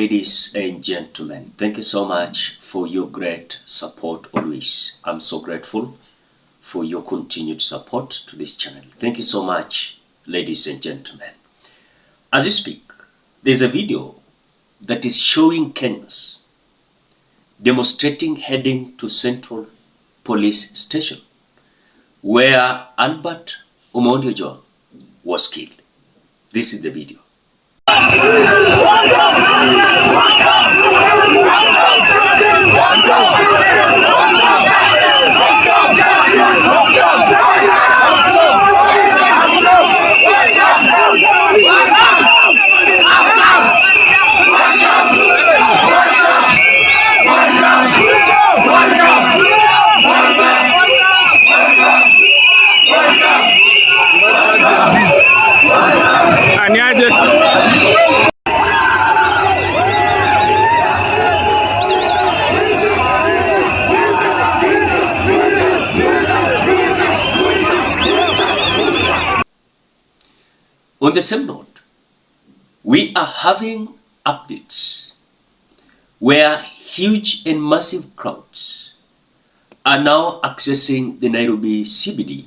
ladies and gentlemen. Thank you so much for your great support always. I'm so grateful for your continued support to this channel. Thank you so much, ladies and gentlemen. As you speak, there's a video that is showing Kenyans demonstrating heading to Central Police Station where Albert Omondi Ojwang was killed. This is the video. On the same note, we are having updates where huge and massive crowds are now accessing the Nairobi CBD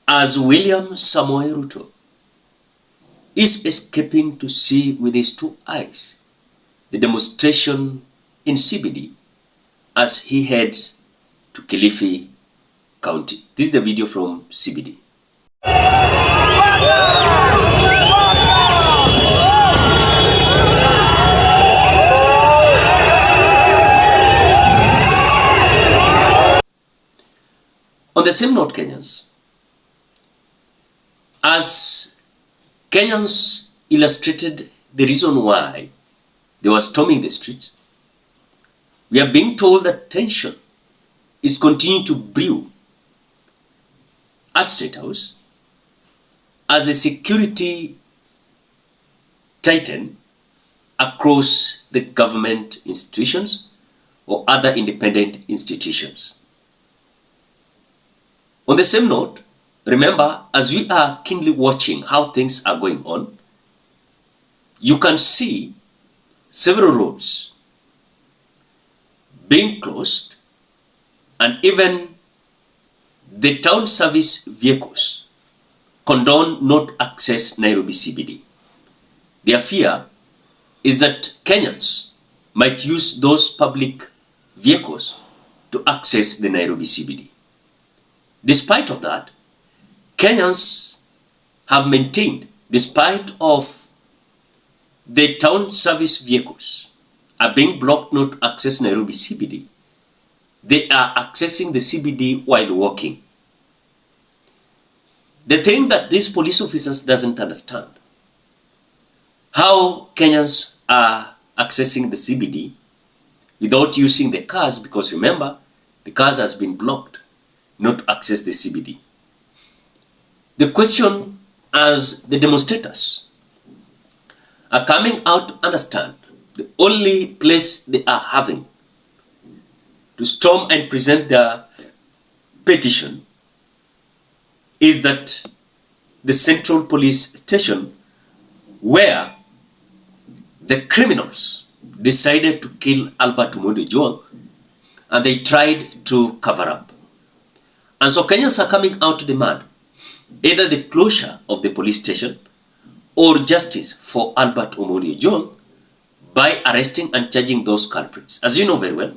as William Samoei Ruto is escaping to see with his two eyes the demonstration in CBD as he heads to Kilifi County. This is the video from CBD. On the same note, Kenyans, as Kenyans illustrated the reason why they were storming the streets, we are being told that tension is continuing to brew at State House as a security tighten across the government institutions or other independent institutions. On the same note, remember, as we are keenly watching how things are going on, you can see several roads being closed and even the town service vehicles condone not access Nairobi CBD. Their fear is that Kenyans might use those public vehicles to access the Nairobi CBD. Despite of that, Kenyans have maintained, despite of the town service vehicles are being blocked not to access Nairobi CBD, they are accessing the CBD while walking. The thing that these police officers doesn't understand, how Kenyans are accessing the CBD without using the cars, because remember, the cars has been blocked not to access the CBD. The question, as the demonstrators are coming out to understand, the only place they are having to storm and present their petition is that the Central Police Station where the criminals decided to kill Albert Omondi Ojwang and they tried to cover up. And so Kenyans are coming out to demand either the closure of the police station or justice for Albert Omondi Ojwang by arresting and charging those culprits. As you know very well,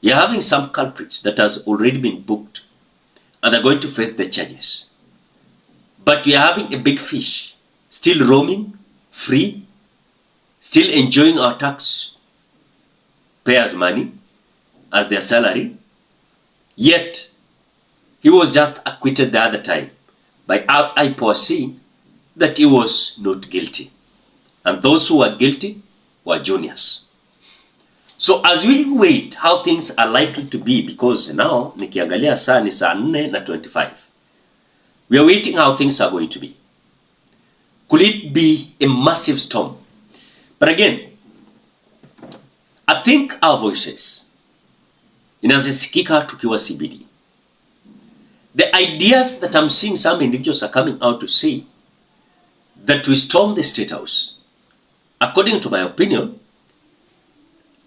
you're having some culprits that has already been booked and are going to face the charges. But we are having a big fish still roaming free, still enjoying our taxpayers' money as their salary, yet he was just acquitted the other time by IPOA saying that he was not guilty. And those who were guilty were juniors. So as we wait how things are likely to be, because now nikiangalia saa ni saa 4:25, we are waiting how things are going to be. Could it be a massive storm? But again, I think our voices inazisikika tukiwa CBD. The ideas that I'm seeing some individuals are coming out to say that we storm the State House according to my opinion,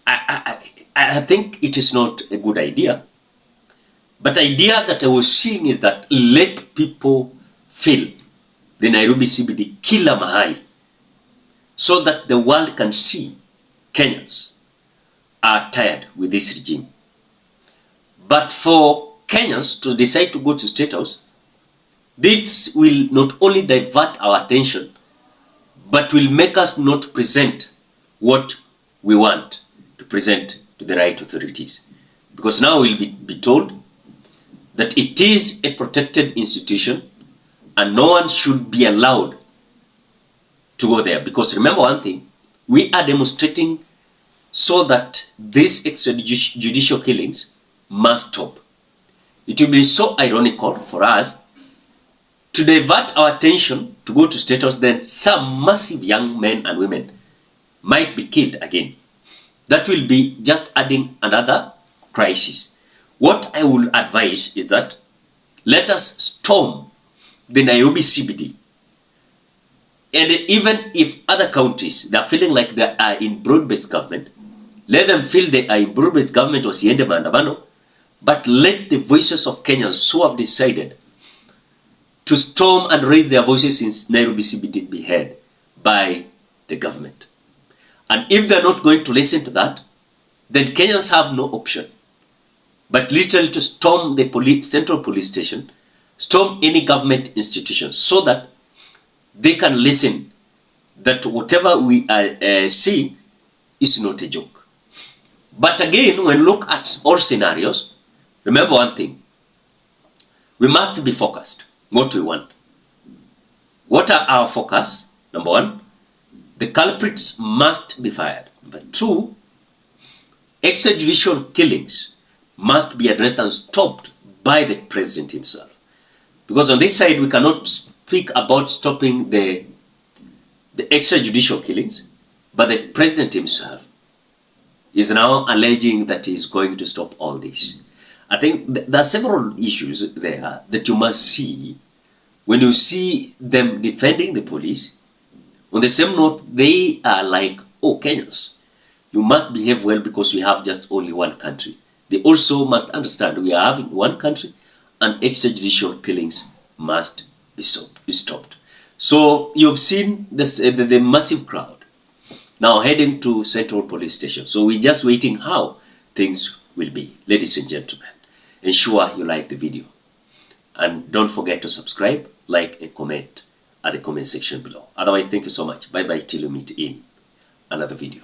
I think it is not a good idea. But the idea that I was seeing is that let people feel the Nairobi CBD kila mahali, so that the world can see Kenyans are tired with this regime. But for Kenyans to decide to go to State House, this will not only divert our attention, but will make us not present what we want to present to the right authorities. Because now we'll be told that it is a protected institution and no one should be allowed to go there. Because remember one thing, we are demonstrating so that these extrajudicial killings must stop. It will be so ironical for us to divert our attention to go to State House, then some massive young men and women might be killed again. That will be just adding another crisis. What I will advise is that let us storm the Nairobi CBD. And even if other counties, they are feeling like they are in broad-based government, let them feel they are in broad-based government, wasiende maandamano, but let the voices of Kenyans who have decided to storm and raise their voices in Nairobi CBD be heard by the government. And if they're not going to listen to that, then Kenyans have no option but literally to storm the central police station, storm any government institution, so that they can listen that whatever we are seeing is not a joke. But again, when we look at all scenarios, remember one thing, we must be focused what we want. What are our focus? Number one, the culprits must be fired. Number two, extrajudicial killings must be addressed and stopped by the president himself. Because on this side, we cannot speak about stopping the extrajudicial killings, but the president himself is now alleging that he's going to stop all this. I think there are several issues there that you must see when you see them defending the police. On the same note, they are like, oh, Kenyans, you must behave well because we have just only one country. They also must understand we are having one country and extrajudicial killings must be stopped. So you've seen this, the massive crowd now heading to Central Police Station. So we're just waiting how things will be. Ladies and gentlemen, ensure you like the video. And don't forget to subscribe, like, and comment at the comment section below. Otherwise, thank you so much. Bye-bye till you meet in another video.